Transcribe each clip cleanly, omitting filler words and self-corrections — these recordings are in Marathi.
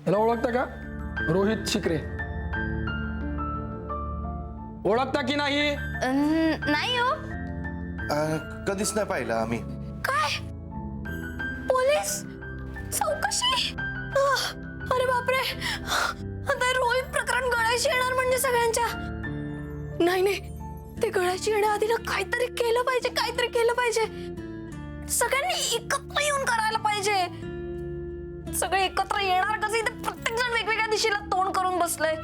याला ओळखता का? रोहित शिकरे. ओळखता की नाही? नाही हो. कधीच नाही पाहिलं आम्ही. काय पोलीस चौकशी? अरे बापरे, आता रोहित प्रकरण गळायची येणार म्हणजे सगळ्यांच्या. नाही नाही, ते गळायची येण्याआधी ना काहीतरी केलं पाहिजे, काहीतरी केलं पाहिजे. सगळ्यांनी एकत्र येऊन करायला पाहिजे. सगळे एकत्र येणार कसे? इथे प्रत्येक जण वेगवेगळ्या दिशेला तोंड करून बसलंय.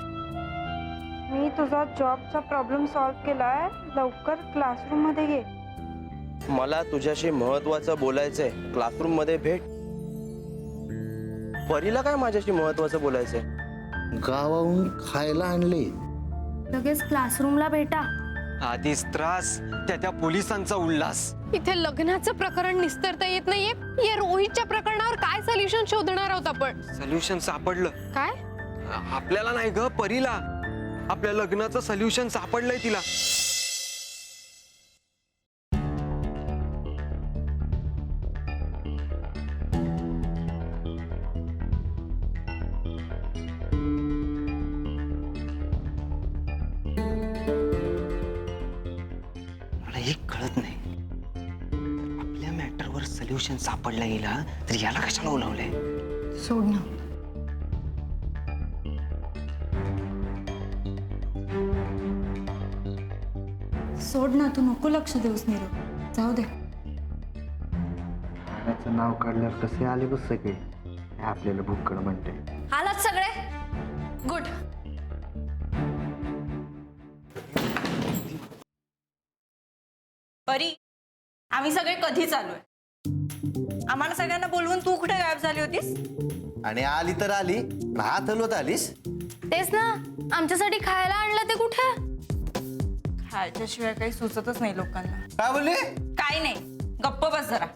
मी तुझा जॉबचा प्रॉब्लेम सॉल्व्ह केलाय, लवकर क्लासरूम मध्ये ये. मला तुझ्याशी महत्वाचं बोलायचंय. क्लासरूम मध्ये भेट. परीला काय माझ्याशी महत्वाचं बोलायचंय? गावाहून खायला आणले. लगेच क्लासरूमला भेटा. आधीच त्रास, त्या पोलिसांचा उल्हास. इथे लग्नाचं प्रकरण निस्तरता येत नाहीये, या रोहितच्या प्रकरणावर काय सोल्युशन शोधणार आहोत आपण? सोल्युशन सापडलं. काय? आपल्याला नाही ग, परीला. आपल्या लग्नाचं सोल्युशन सापडलंय तिला. मला एक कळत नाही, आपल्या मॅटरवर सोल्युशन सापडला गेला तर याला कशाला उलावलंय? सोड ना. सोड ना, तू नको लक्ष देऊस नीरव, जाऊ दे. त्याचं नाव काढल्यावर कसे आले बस सगळे. आपल्याला भुक्कड म्हणते. आलात सगळे? गुड. परी, आम्ही सगळे कधीच आलोय. आम्हाला सगळ्यांना बोलवून तू कुठे गायब झाली होतीस? आणि आली तर आली, हात हलवत आलीस. तेच ना, आमच्यासाठी खायला आणलं ते कुठे? खायच्याशिवाय काही सुचतच नाही लोकांना. काय बोलली? काय नाही, गप्प बस जरा.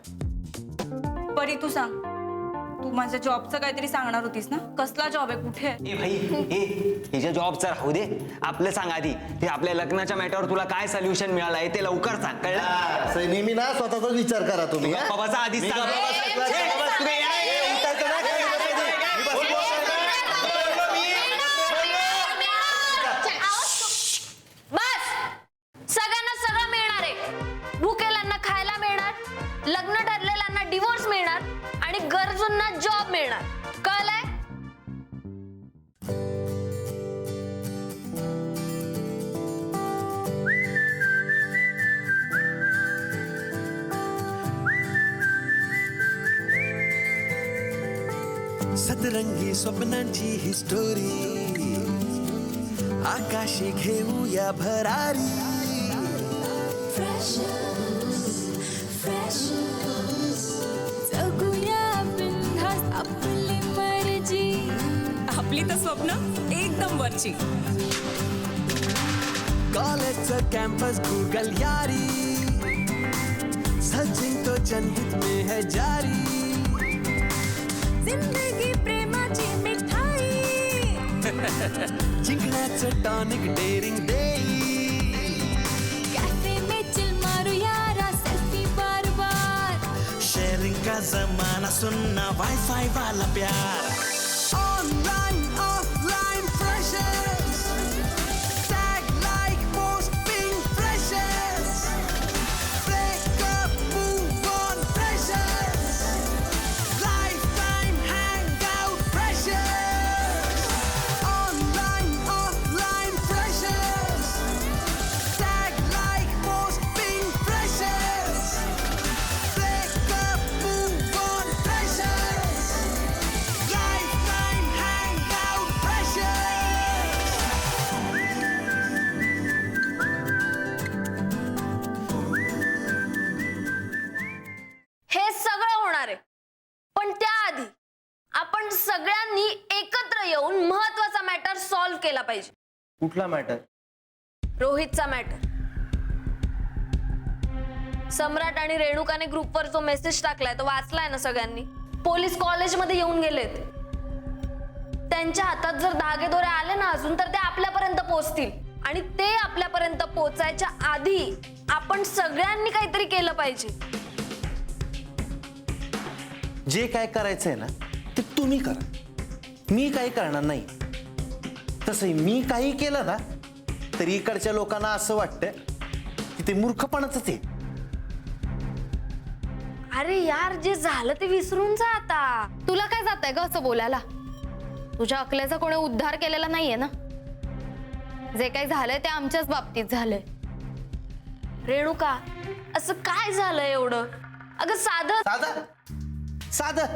परी तू सांग, तू माझ्या जॉबचं काहीतरी सांगणार होतीस ना? कसला जॉब आहे, कुठे आहे? ए भाई, हिच्या जॉबचं राहू दे. आपलं सांग आधी, ते आपल्या लग्नाच्या मॅटरवर तुला काय सोल्युशन मिळालंय ते लवकर सांग. कळलं? असं नेहमी ना स्वतःचाच विचार करा तुम्ही. बाबाचा आधीच सांग. बस, सगळ्यांना सगळं मिळणार आहे. भुकेल्यांना खायला मिळणार, लग्न ठरलेल्यांना डिवोर्स मिळणार आणि गरजूंना जॉब मिळणार. कळलंय? सतरंगी स्वप्नांची ही स्टोरी, आकाशी घेऊया भरारी. आपली तर स्वप्न एकदम वरची. कॉलेजचं कॅम्पस गूगल यारी, सचिन तो जनहित में है जारी. जिंदगी प्रेमाची मिठाई, जिंकण्याचं टॉनिक डेअरिंग देई. कॅफे में चिल मारू यारा, सेल्फी बार बार. शेअरिंग का जमाना, सुनना वाईफाई वाला प्यार. Online offline freshers, tag like post ping freshers. Breakup move on freshers, lifetime hang out freshers. Online offline freshers, tag like post ping freshers. Breakup move on freshers, lifetime hang out freshers. हे सगळं होणार आहे, पण त्याआधी आपण सगळ्यांनी एकत्र येऊन महत्वाचा मॅटर सॉल्व्ह केला पाहिजे. कुठला मॅटर? रोहितचा मॅटर. सम्राट आणि रेणुकाने ग्रुपवर जो मेसेज टाकलाय तो वाचलाय ना सगळ्यांनी? पोलीस कॉलेजमध्ये येऊन गेलेत. त्यांच्या हातात जर धागेदोरे आले ना अजून, तर ते आपल्यापर्यंत पोहोचतील. आणि ते आपल्यापर्यंत पोहोचायच्या आधी आपण सगळ्यांनी काहीतरी केलं पाहिजे. जे काय करायचंय ना ते तुम्ही करा. मी काही करणार नाही. तसंही मी काही केलं ना तरी इकडच्या लोकांना असं वाटतं की ते मूर्खपणाच आहे. अरे यार, जे झालं ते विसरून जा आता. तुला काय जातंय ग असं बोलायला? तुझ्या अकलेचा कोणी उद्धार केलेला नाहीये ना. जे काही झालंय ते आमच्याच बाबतीत झालंय. रेणुका, असं काय झालं एवढं? अगं साधं साधं साधं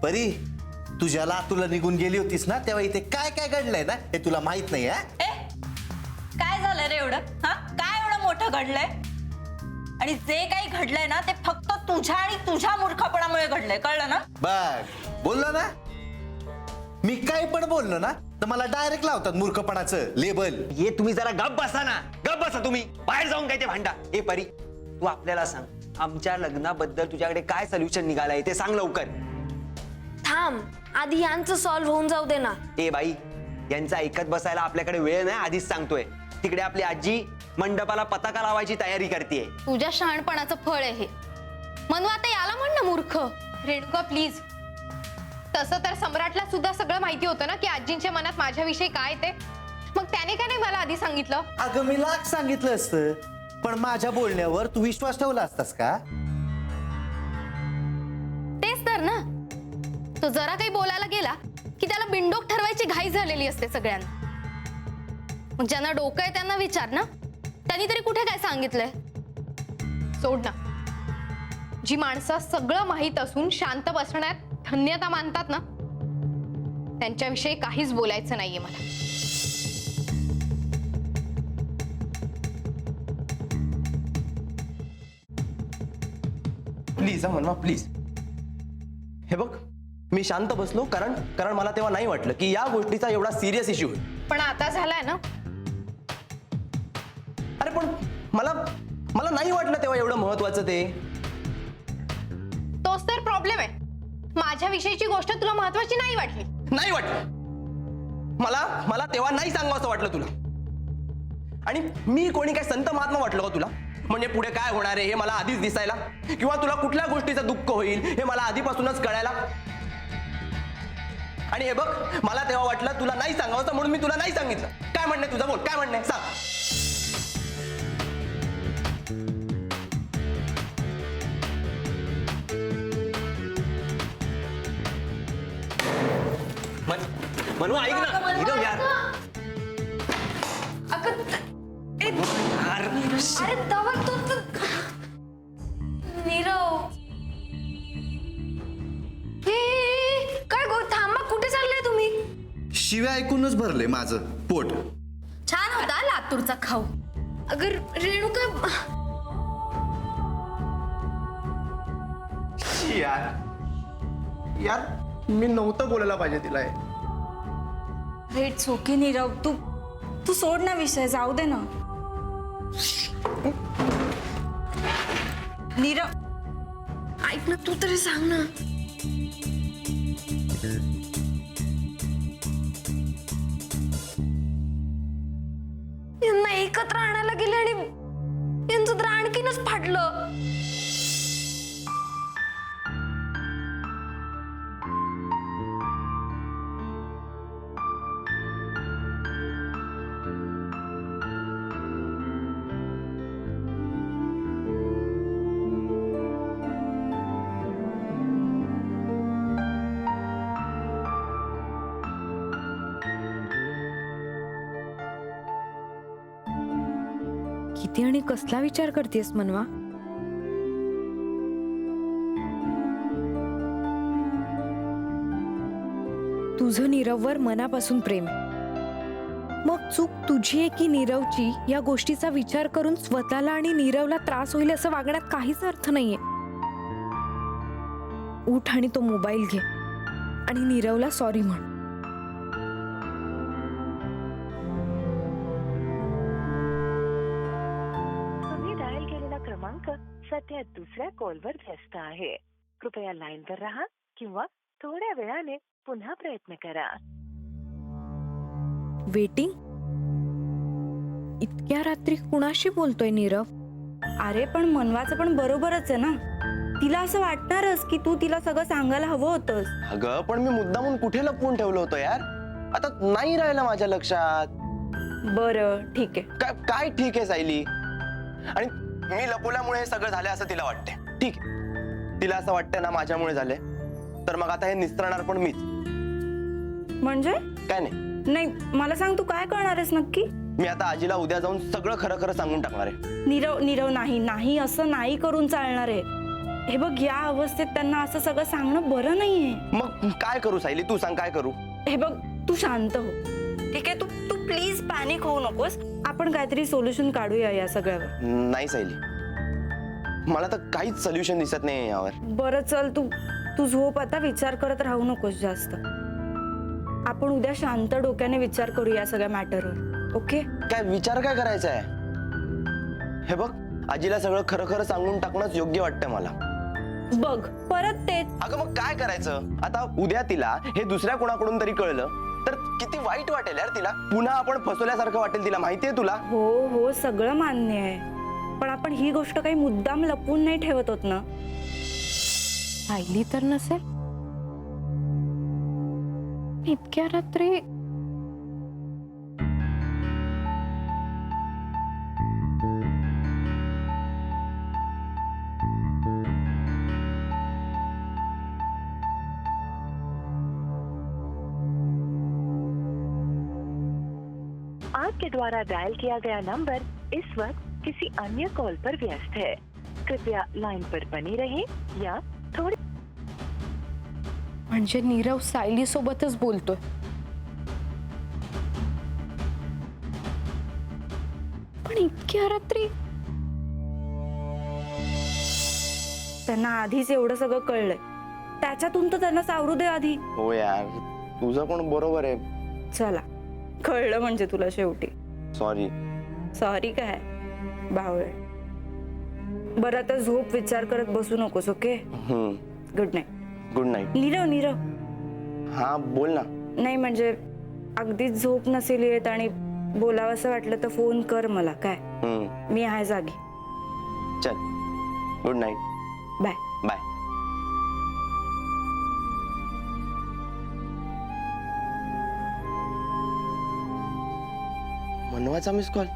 परी, तुझ्या लातूरला निघून गेली होतीस ना तेव्हा इथे काय काय घडलंय ना हे तुला माहित नाही. काय झालं रे एवढं? हा, काय एवढं मोठं घडलंय? आणि जे काही घडलंय ना ते फक्त तुझ्या आणि तुझ्या मूर्खपणामुळे घडलंय, कळलं ना? बघ, बोललो ना मी काही पण बोललो ना तर मला डायरेक्ट लावतात मूर्खपणाचं लेबल. ये तुम्ही जरा गप बसा ना, गप बसा तुम्ही. बाहेर जाऊन काय ते भांडा. ए परी, तू आपल्याला सांग, आमच्या लग्नाबद्दल तुझ्याकडे काय सोल्युशन निघालंय ते सांग लवकर. थांब, आधी यांचं सॉल्व्ह होऊन जाऊ दे ना. ए बाई, यांचा ऐकत बसायला आपल्याकडे वेळ नाही, आधीच सांगतोय. तिकडे आपली आजी मंडपाला पताका लावायची तयारी करतेय. तुझ्या शहाणपणाचं फळ आहे हे. म्हणून आता याला म्हण ना मूर्ख. रेणुका प्लीज. तसं तर सम्राटला सुद्धा सगळं माहिती होतं ना की आजींच्या मनात माझ्याविषयी काय ते. मग त्याने का नाही मला आधी सांगितलं? अगं मी लाख सांगितलं असतं पण माझ्या बोलण्यावर तू विश्वास ठेवला असतास का? तेच तर ना. तो जरा काही बोलायला गेला की त्याला बिंडोक ठरवायची घाई झालेली असते सगळ्यांना. मग ज्यांना डोकं आहे त्यांना विचार ना, त्यांनी तरी कुठे काय सांगितलंय? सोड ना. जी माणसं सगळं माहीत असून शांत बसण्यात धन्यता मानतात ना, त्यांच्याविषयी काहीच बोलायचं नाहीये मला. प्लीज मनवा प्लीज. हे बघ, मी शांत बसलो कारण मला तेव्हा नाही वाटलं की या गोष्टीचा एवढा सिरियस इश्यू होईल. पण आता झालाय ना. अरे पण मला नाही वाटलं तेव्हा एवढं महत्वाचं ते. तोच तर प्रॉब्लेम आहे. माझ्याविषयीची गोष्ट तुला महत्वाची नाही वाटली. नाही वाटलं मला तेव्हा नाही सांगावं असं वाटलं तुला. आणि मी कोणी काय संत महात्मा वाटलं का तुला? म्हणजे पुढे काय होणार आहे हे मला आधीच दिसायला, किंवा तुला कुठल्या गोष्टीचं दुःख होईल हे मला आधीपासूनच कळायला. आणि हे बघ, मला तेव्हा वाटलं तुला नाही सांगावं म्हणून मी तुला नाही सांगितलं. काय म्हणणे तुझं? बोल, काय म्हणणे सांग. म्हणून ऐक ना. नीरव यार. अरे तवा तो नीरव. काय गो, थांबा, कुठे चाललाय तुम्ही? शिव्या ऐकूनच भरले माझं पोट. छान होता लातूरचा खाऊ. अगर रेणुका, यार मी नव्हतं बोलायला पाहिजे तिला. इट्स ओके नीरव, तू सोड ना विषय, जाऊ दे ना. नीरव ऐक ना, तू तरी सांग ना. यांना एकत्र आणायला गेले आणि यांचं तर आणखीनच फाटलं. किती आणि कसला विचार करतेस मनवा? तुझं नीरववर मनापासून प्रेम आहे. मग चूक तुझी आहे की नीरवची या गोष्टीचा विचार करून स्वतःला आणि नीरवला त्रास होईल असं वागण्यात काहीच अर्थ नाहीये. उठ आणि तो मोबाईल घे आणि नीरवला सॉरी म्हण. तुम्ही डायल केलेला क्रमांक सध्या दुसऱ्या कॉलवर व्यस्त आहे. कृपया लाईनवर राहा किंवा थोड्या वेळाने पुन्हा प्रयत्न करा. वेटिंग? इतक्या रात्री कुणाशी बोलतोय नीरव? अरे पण मनवाचं पण बरोबरच आहे ना. तिला असं वाटणारच की तू तिला सगळं सांगायला हवं होतंस. अगं पण मी मुद्दामून कुठे लपवून ठेवलं होतं यार. आता नाही राहिलं माझ्या लक्षात. बरं ठीक आहे. काय काय ठीक आहे सायली. आणि मी लपवल्यामुळे हे सगळं झालं असं तिला वाटतंय. ठीक आहे, तिला असं वाटतंय ना माझ्यामुळे झाले, तर मग आता हे निस्त्रणार पण मीच. म्हणजे काय नाही, नाही मला सांग, तू काय करणार आहेस नक्की? मी आता आजीला उद्या जाऊन सगळं खरं खरं सांगून टाकणार आहे. नीरव नीरव नाही नाही, असं नाही करून चालणार आहे. हे बघ, या अवस्थेत त्यांना असं सगळं सांगणं बरं नाहीये. मग काय करू सायली, तू सांग काय करू. हे बघ, तू शांत हो, ठीक आहे? तू तू प्लीज पॅनिक होऊ नकोस. आपण काहीतरी सोल्युशन काढूया या सगळ्यावर. नाही सायली, मला तर काहीच सोल्युशन दिसत नाही यावर. बरं चल, तू तू झोप आता, विचार करत राहू नकोस जास्त. आपण उद्या शांत डोक्याने विचार करू या सगळ्या मॅटरवर, ओके? काय विचार काय करायचा आहे? हे बघ, आजीला सगळं खरं खरं सांगून टाकणंच योग्य वाटतंय मला. बघ परत तेच. अगं मग काय करायचं आता? उद्या तिला हे दुसऱ्या कोणाकडून तरी कळलं तर किती वाईट वाटेल यार तिला. पुन्हा आपण फसवल्यासारखं वाटेल तिला, माहितीये तुला? हो हो, सगळं मान्य आहे, पण आपण ही गोष्ट काही मुद्दाम लपवून नाही ठेवत होत ना. राहिली तर नसेल इतक्या रात्री. आपके द्वारा डायल किया गया नंबर इस वक्त किसी अन्य कॉल पर व्यस्त है. कृपया लाइन पर बनी रहें या थोड़ी. म्हणजे नीरव सायली सोबतच बोलतोय. पण इतक्या रात्री त्यांना आधीच एवढं सगळं कळलंय, त्याच्यातून तर त्यांना सावरू दे आधी. हो यार, तुझं पण बरोबर आहे. चला, कळलं म्हणजे तुला शेवटी. सॉरी. सॉरी काय बावळ. बरं आता झोप, विचार करत बसू नकोस, okay? Good night. Good night. Nirav Nirav. हा बोल ना. नाही म्हणजे अगदीच झोप नसेल येत आणि बोलावं असं वाटलं तर फोन कर मला, काय? मी आहे जागी. चल, गुड नाईट. Bye bye. मनवाचा मिस कॉल.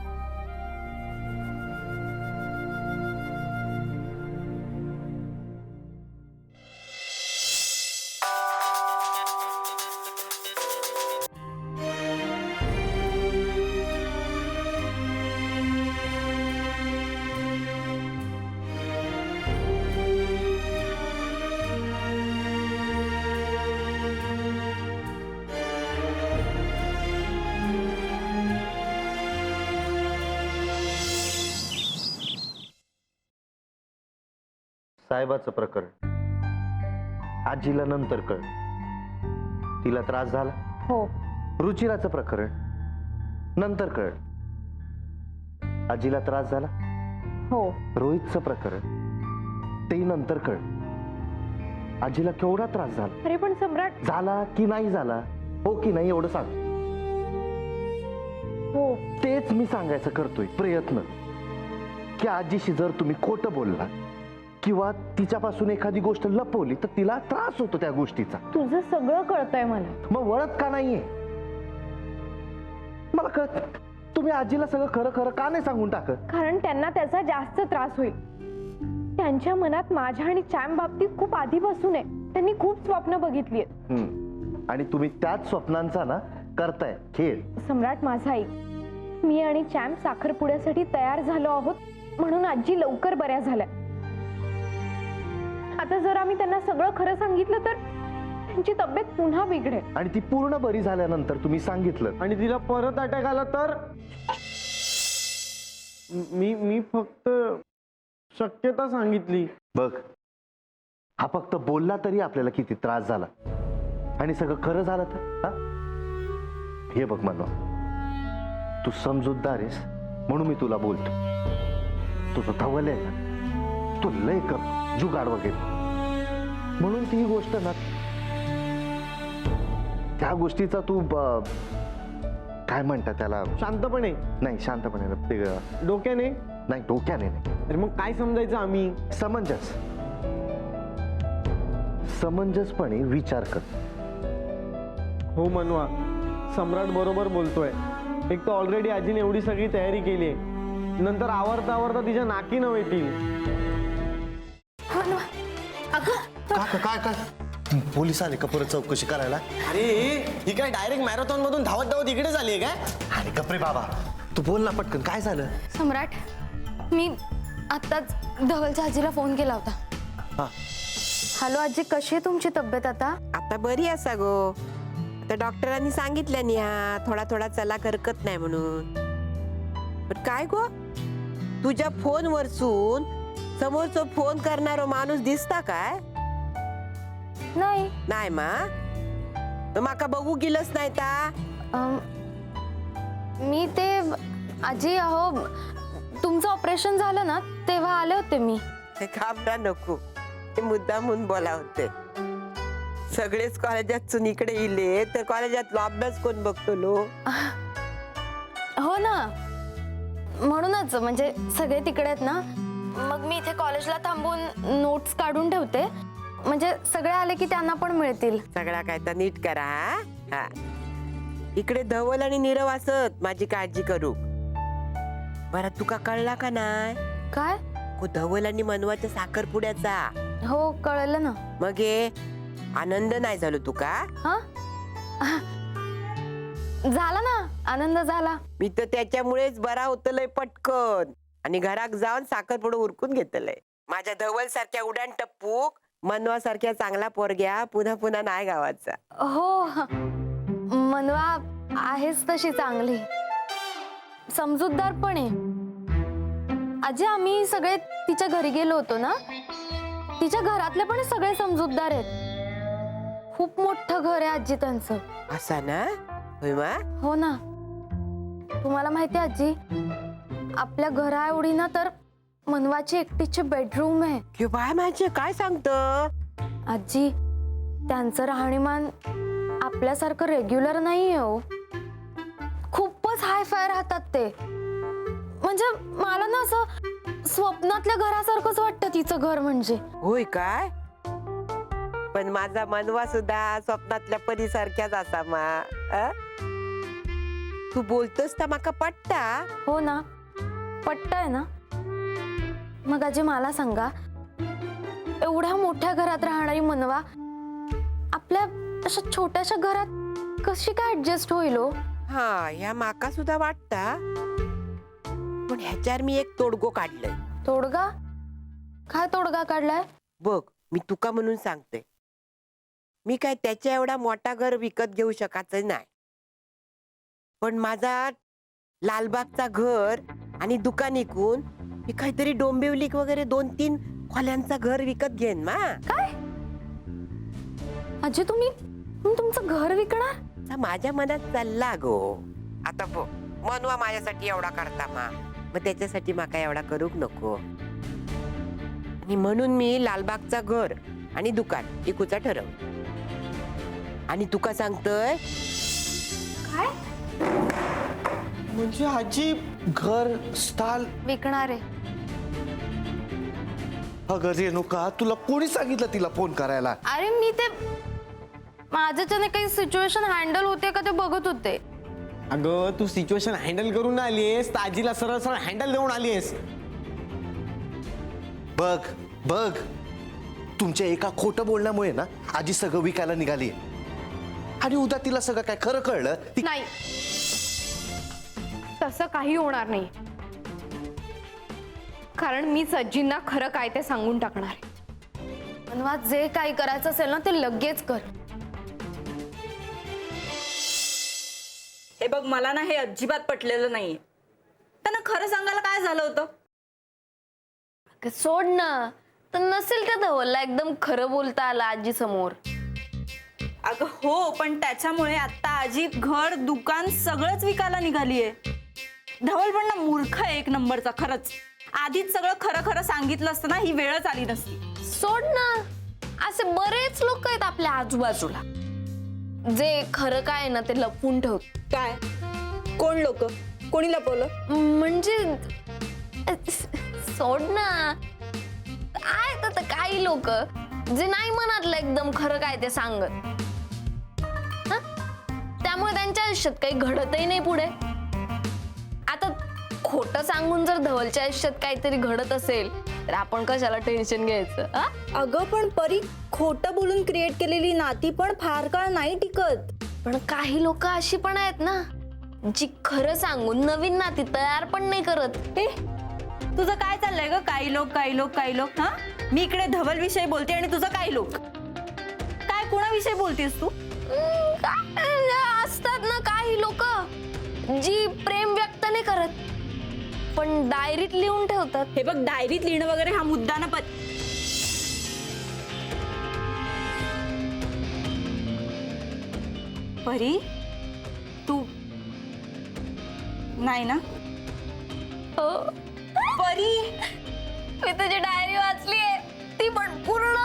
साहेबाचं प्रकरण आजीला नंतर कळ, तिला त्रास झाला. हो. रुचिराचं प्रकरण नंतर कळ, आजीला त्रास झाला. हो. रोहितचं प्रकरण ते नंतर कळ, आजीला केवढा त्रास झाला. अरे पण सम्राट. झाला की नाही झाला, हो की नाही एवढं सांग. हो. तेच मी सांगायचं करतोय प्रयत्न, की आजीशी जर तुम्ही खोटं बोलला किंवा तिच्यापासून एखादी गोष्ट लपवली तर तिला त्रास होतो त्या गोष्टीचा. तुझं सगळं कळतंय मला. मग वळत का नाहीये? मला कळत, तुम्ही आजीला सगळं खरं खरं का नाही सांगून टाकत? कारण त्यांना त्याचा जास्त त्रास होईल. त्यांच्या मनात माझ्या आणि चॅम बाबतीत खूप आधीपासून आहे. त्यांनी खूप स्वप्न बघितली आहेत आणि तुम्ही त्याच स्वप्नांचा ना करताय खेळ. सम्राट माझा ऐक, मी आणि चॅम साखरपुड्यासाठी तयार झालो आहोत म्हणून आजी लवकर बऱ्या झाल्या. आता जर आम्ही त्यांना सगळं खरं सांगितलं तर त्यांची तब्येत पुन्हा बिघडेल. आणि ती पूर्ण बरी झाल्यानंतर तुम्ही सांगितलं आणि तिला परत अटॅक आला तर? मी फक्त शक्यता सांगितली. बघ, हा फक्त बोलला तरी आपल्याला किती त्रास झाला, आणि सगळं खरं झालं तर हा? हे बघ मनवा, तू समजूतदार आहेस म्हणून मी तुला बोलतो. तुझं धवल आहे ना, तू लय कर जुगाड वगैरे, म्हणून ती गोष्ट ना, त्या गोष्टीचा तू काय म्हणतात त्याला, शांतपणे नाही शांतपणे डोक्याने नाही, डोक्याने नाही. अरे मग काय समजायचं आम्ही? समंजस. समंजसपणे विचार कर. हो मनवा, सम्राट बरोबर बोलतोय. एक तर ऑलरेडी आजीने एवढी सगळी तयारी केली आहे, नंतर आवरता आवरता तिच्या नाकी न येतील. काय काय पोलीस आले का परत चौकशी करायला? अरे ही काय डायरेक्ट मॅरेथॉन मधून धावत धावत इकडे झाली काय? अरे गप्रे बाबा, तू बोल ना पटकन, काय झालं? सम्राट, मी आत्ताच धवलच्या आजीला फोन केला होता. हॅलो आजी, कशी आहे तुमची तब्येत आता? आता बरी असा गो. आता डॉक्टरांनी सांगितलं नाही हा थोडा थोडा चला हरकत नाही म्हणून. पण काय गो, तुझ्या फोन वरसून समोरचा फोन करणारा माणूस दिसता काय? नाही. नाही मा, माका बघू गेलंच नाही ता. मी ते आजी, अहो तुमचं ऑपरेशन झालं ना तेव्हा आले होते मी. घाबरा नको, ते मुद्दाम म्हणून बोला होते. सगळेच कॉलेजातून इकडे इले तर कॉलेजात अभ्यास कोण बघतो लो? हो ना, म्हणूनच म्हणजे सगळे तिकडे आहेत ना, मग मी इथे कॉलेजला थांबून नोट्स काढून ठेवते, म्हणजे सगळे आले की त्यांना पण मिळतील. सगळा काय तर नीट करा. हा, इकडे धवल आणि नीरव असत, माझी काळजी करू. बरं तुका कळला का नाही? काय? धवल आणि मनवाच्या साखरपुड्याचा. हो कळलं ना. मग हे आनंद नाही झालो तुका? हा झाला ना, आनंद झाला. मी तर त्याच्यामुळेच बरा होतलय पटकन, आणि घरात जाऊन साखरपुडा उरकून घेतलंय. माझ्या धवल सारख्या उडान टप्पूक मनवा सारख्या चांगला पोरग्या पुन्हा पुन्हा नाही गावाचा. हो, मनवा आहेच तशी चांगली, समजूतदार पण आहे. आजी, आम्ही सगळे तिच्या घरी गेलो होतो ना, तिच्या घरातले पण सगळे समजूतदार आहेत. खूप मोठं घर आहे आजी त्यांचं. असा ना? होय मा? हो ना. तुम्हाला माहिती आजी, आपल्या घरा एवढी ना तर मनवाची एकटीची बेडरूम आहे. कि बाय माझे काय सांगतो आजी, त्यांचं राहणीमान आपल्यासारखं रेग्युलर नाहीये हो. खूपच हाय फाय राहतात ते. म्हणजे मला ना असं स्वप्नातल्या घरासारखंच वाटतं तिचं घर म्हणजे. होय काय? पण माझा मनवा सुद्धा स्वप्नातल्या परीसारख्याच असा मा. तू बोलतोस तर माका पटता. हो ना, पटतंय ना. मग आजी मला सांगा, एवढ्या मोठ्या घरात राहणारी मनवा आपल्या अशा छोट्याशा घरात कशी काय ऍडजस्ट होईल हो? हा, या माका सुद्धा वाटता. पण ह्याच्यावर मी एक तोडगो काढलंय. तोडगा? काय तोडगा काढलाय? बघ, मी तुका म्हणून सांगते, मी काय त्याच्या एवढा मोठा घर विकत घेऊ शकायचं नाही. पण माझा लालबागचा घर आणि दुकान विकून मी काहीतरी डोंबिवली वगैरे 2-3 खोल्यांचा घर विकत घेईन मा. काय आजी, तुम्ही तुमचं घर विकणार? माझ्या मनात चालला गो. आता बघ, मनवा माझ्यासाठी एवढा करता मा, मग त्याच्यासाठी माका एवढा करूक नको. आणि म्हणून मी लालबागचा घर आणि दुकान विकूचा ठरव. आणि तुका सांगतोय काय म्हणजे आजी घर स्थाल विकणार आहे? अगं रेणुका, तुला कोणी सांगितलं तिला फोन करायला? अरे मी ते माझ्याच्याने काही सिच्युएशन हँडल होते का ते बघत होते. अगं तू सिच्युएशन हँडल करून आलीयस, आजीला सरळ सरळ हँडल देऊन आलीयस. बघ बघ, तुमच्या एका खोटं बोलण्यामुळे ना आजी सगळं विकायला निघाली. आणि उद्या तिला सगळं काय खरं कळलं नाही, तसं काही होणार नाही. कारण मी सज्जींना खरं काय ते सांगून टाकणार आहे. मनवा, जे काही करायचं असेल ना ते लगेच कर. हे बघ, मला ना हे अजिबात पटलेलं नाहीये. त्यांना खरं सांगायला काय झालं होतं? सोड ना, तर नसेल त्या धवलला एकदम खरं बोलता आलं आजी समोर. अगं हो, पण त्याच्यामुळे आता आजी घर दुकान सगळंच विकायला निघालीये. धवल पण ना मूर्ख आहे एक नंबरचा, खरंच. आधीच सगळं खरं खरं सांगितलं असतं ना, ही वेळच आली नसती. सोड ना, असे बरेच लोक आहेत आपल्या आजूबाजूला जे खरं काय ना ते लपवून ठेवत. काय? कोण लोक? कोणी लपवलं? म्हणजे सोड ना, आहेत आता काही लोक जे नाही मनातलं एकदम खरं काय ते सांगत. हं? त्यामुळे त्यांच्या आयुष्यात काही घडतही नाही पुढे. आता खोटं सांगून जर धवलच्या आयुष्यात काहीतरी घडत असेल तर आपण कशाला टेन्शन घ्यायचं? अगं पण परी, खोटं बोलून क्रिएट केलेली नाती पण फार काळ नाही टिकत. पण काही लोक अशी पण आहेत ना जी खरं सांगून नवीन नाती तयार पण नाही करत. तुझं काय चाललंय ग? काही लोक हा? मी इकडे धवल विषयी बोलते आणि तुझं काही लोक काय? कोणाविषयी बोलतेस तू? असतात ना काही लोक जी प्रेम व्यक्त नाही करत पण डायरीत लिहून ठेवतात. हे बघ, डायरीत लिहिणं वगैरे हा मुद्दा ना. परी, तू नाही ना? हो परी, मी तुझी डायरी वाचलीये, ती पण पूर्ण.